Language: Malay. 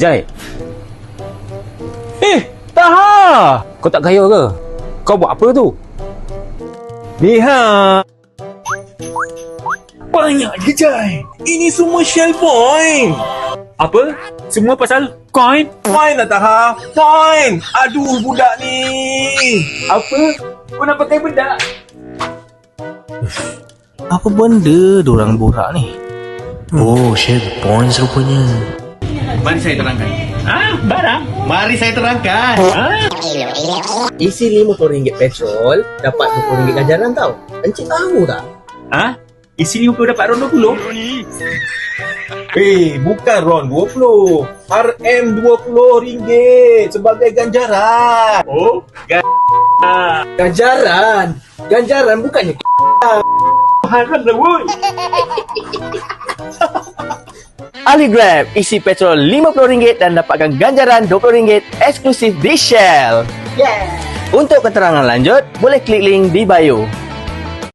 Jai. Taha! Kau tak kaya ke? Kau buat apa tu? Lihat. Banyak je, Jai. Ini semua shell point. Apa? Semua pasal coin? Fine lah, Taha. Fine. Aduh, budak ni. Apa? Kau nak pakai bedak? Apa benda diorang borak ni? Oh, share the points rupanya. Mari saya terangkan. Barang? Mari saya terangkan. Isi RM50 petrol, dapat RM20 ganjaran tau. Encik tahu tak? Isi 50 dapat RON 20? Bukan RON 20. RM20 sebagai ganjaran. Oh, Ganjaran? Ganjaran bukannya haram lah, woy. Ali Grab, isi petrol RM50 dan dapatkan ganjaran RM20 eksklusif di Shell. Untuk keterangan lanjut, boleh klik link di bio.